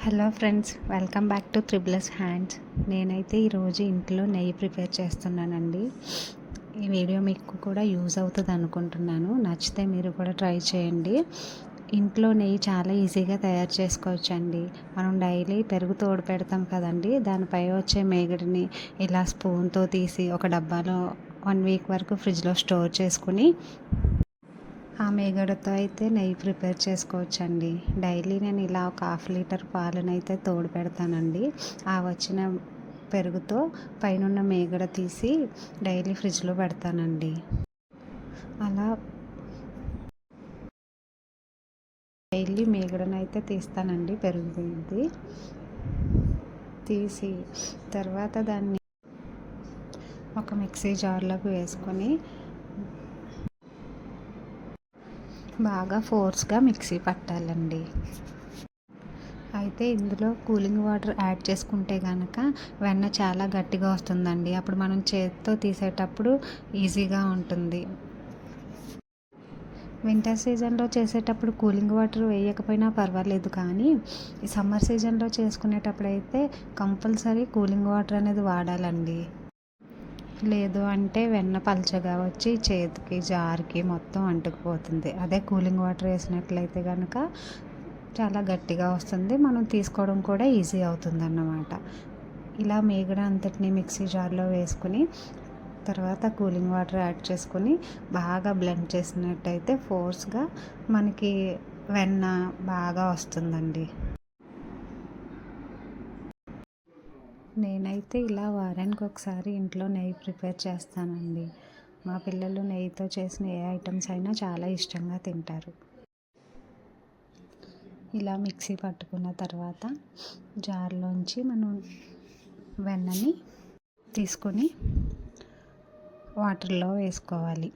Hello friends, welcome back to త్రిబులస్ హ్యాండ్స్. నేనైతే ఈరోజు ఇంట్లో నెయ్యి ప్రిపేర్ చేస్తున్నానండి. ఈ వీడియో మీకు కూడా యూజ్ అవుతుంది అనుకుంటున్నాను. నచ్చితే మీరు కూడా ట్రై చేయండి. ఇంట్లో నెయ్యి చాలా ఈజీగా తయారు చేసుకోవచ్చండి. మనం డైలీ పెరుగు తోడు పెడతాం కదండి, దానిపై వచ్చే మేగడిని ఇలా స్పూన్తో తీసి ఒక డబ్బాలో 1 వీక్ వరకు ఫ్రిడ్జ్లో స్టోర్ చేసుకుని ఆ మేగడతో అయితే నెయ్యి ప్రిపేర్ చేసుకోవచ్చండి. డైలీ నేను ఇలా ఒక 1/2 లీటర్ పాలను అయితే తోడు పెడతానండి. ఆ వచ్చిన పెరుగుతో పైన మేగడ తీసి డైలీ ఫ్రిడ్జ్లో పెడతానండి. అలా డైలీ మేగడనైతే తీస్తానండి, పెరుగుది తీసి తర్వాత దాన్ని ఒక మిక్సీ జార్లోకి వేసుకొని బాగా ఫోర్స్గా మిక్సీ పట్టాలండి. అయితే ఇందులో కూలింగ్ వాటర్ యాడ్ చేసుకుంటే కనుక వెన్న చాలా గట్టిగా వస్తుందండి. అప్పుడు మనం చేతితో తీసేటప్పుడు ఈజీగా ఉంటుంది. వింటర్ సీజన్లో చేసేటప్పుడు కూలింగ్ వాటర్ వేయకపోయినా పర్వాలేదు, కానీ ఈ సమ్మర్ సీజన్లో చేసుకునేటప్పుడు అయితే కంపల్సరీ కూలింగ్ వాటర్ అనేది వాడాలండి. లేదు అంటే వెన్న పల్చగా వచ్చి చేతికి జార్కి మొత్తం అంటుకుపోతుంది. అదే కూలింగ్ వాటర్ వేసినట్లయితే కనుక చాలా గట్టిగా వస్తుంది, మనం తీసుకోవడం కూడా ఈజీ అవుతుంది అన్నమాట. ఇలా మేగడ అంతటిని మిక్సీ జార్లో వేసుకుని తర్వాత కూలింగ్ వాటర్ యాడ్ చేసుకొని బాగా బ్లెండ్ చేసినట్టయితే ఫోర్స్గా మనకి వెన్న బాగా వస్తుందండి. నేనైతే ఇలా వారానికి ఒకసారి ఇంట్లో నెయ్యి ప్రిపేర్ చేస్తానండి. మా పిల్లలు నెయ్యితో చేసిన ఏ ఐటమ్స్ అయినా చాలా ఇష్టంగా తింటారు. ఇలా మిక్సీ పట్టుకున్న తర్వాత జార్లోంచి మనం వెన్నని తీసుకొని వాటర్లో వేసుకోవాలి.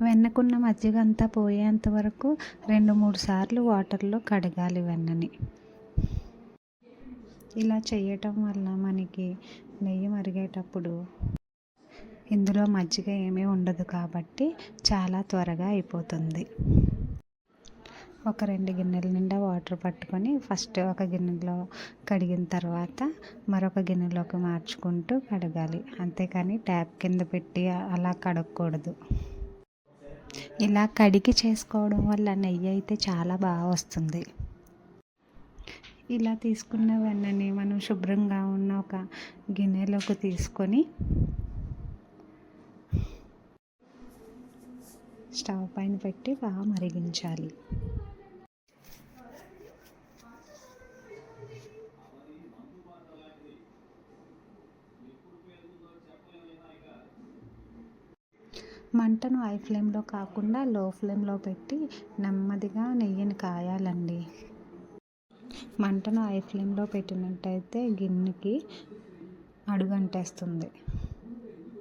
వెన్నకున్న మజ్జిగ అంతా పోయేంత వరకు 2-3 సార్లు వాటర్లో కడగాలి వెన్నని. ఇలా చేయటం వల్ల మనకి నెయ్యి మరిగేటప్పుడు ఇందులో మజ్జిగ ఏమీ ఉండదు కాబట్టి చాలా త్వరగా అయిపోతుంది. ఒక 2 గిన్నెల నిండా వాటర్ పట్టుకొని ఫస్ట్ ఒక గిన్నెలో కడిగిన తర్వాత మరొక గిన్నెలోకి మార్చుకుంటూ కడగాలి. అంతేకాని ట్యాప్ కింద పెట్టి అలా కడగకూడదు. ఇలా కడిగి చేసుకోవడం వల్ల నెయ్యి అయితే చాలా బాగా వస్తుంది. ఇలా తీసుకున్న వెన్నని మనం శుభ్రంగా ఉన్న ఒక గిన్నెలోకి తీసుకొని స్టవ్ పైన పెట్టి బాగా మరిగించాలి. మంటను హై ఫ్లేమ్లో కాకుండా లో ఫ్లేమ్లో పెట్టి నెమ్మదిగా నెయ్యిని కాయాలండి. మంటను హై ఫ్లేమ్లో పెట్టినట్టయితే గిన్నెకి అడుగంటేస్తుంది.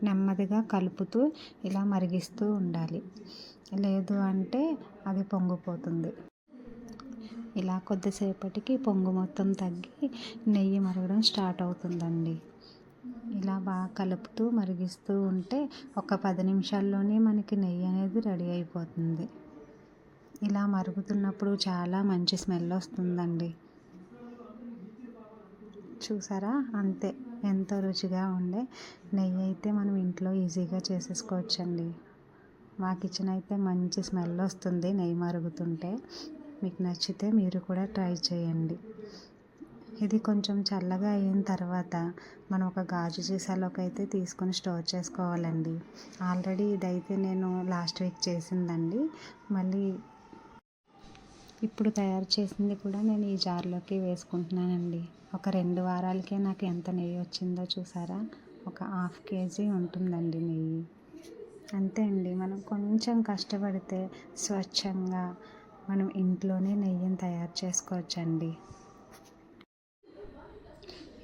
నెమ్మదిగా కలుపుతూ ఇలా మరిగిస్తూ ఉండాలి, లేదు అంటే అది పొంగిపోతుంది. ఇలా కొద్దిసేపటికి పొంగు మొత్తం తగ్గి నెయ్యి మరగడం స్టార్ట్ అవుతుందండి. ఇలా బాగా కలుపుతూ మరిగిస్తూ ఉంటే ఒక 10 నిమిషాల్లోనే మనకి నెయ్యి అనేది రెడీ అయిపోతుంది. ఇలా మరుగుతున్నప్పుడు చాలా మంచి స్మెల్ వస్తుందండి. చూసారా, అంతే, ఎంతో రుచిగా ఉండే నెయ్యి అయితే మనం ఇంట్లో ఈజీగా చేసేసుకోవచ్చండి. మా కిచెన్ అయితే మంచి స్మెల్ వస్తుంది నెయ్యి మరుగుతుంటే. మీకు నచ్చితే మీరు కూడా ట్రై చేయండి. ఇది కొంచెం చల్లగా అయిన తర్వాత మనం ఒక గాజు సీసాలోకి అయితే తీసుకొని స్టోర్ చేసుకోవాలండి. ఆల్రెడీ ఇదైతే నేను లాస్ట్ వీక్ చేసిందండి. మళ్ళీ ఇప్పుడు తయారు చేసింది కూడా నేను ఈ జార్లోకి వేసుకుంటున్నానండి. ఒక 2 వారాలకే నాకు ఎంత నెయ్యి వచ్చిందో చూసారా. ఒక 1/2 కేజీ ఉంటుందండి నెయ్యి. అంతే అండి, మనం కొంచెం కష్టపడితే స్వచ్ఛంగా మనం ఇంట్లోనే నెయ్యిని తయారు చేసుకోవచ్చండి.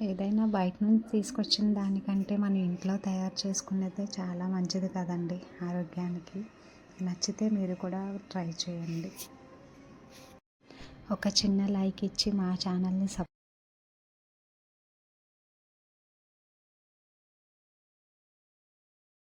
ఏదైనా బయట నుంచి తీసుకొచ్చిన దానికంటే మనం ఇంట్లో తయారు చేసుకునేదే చాలా మంచిది కదండి ఆరోగ్యానికి. నచ్చితే మీరు కూడా ట్రై చేయండి. ఒక చిన్న లైక్ ఇచ్చి మా ఛానల్ని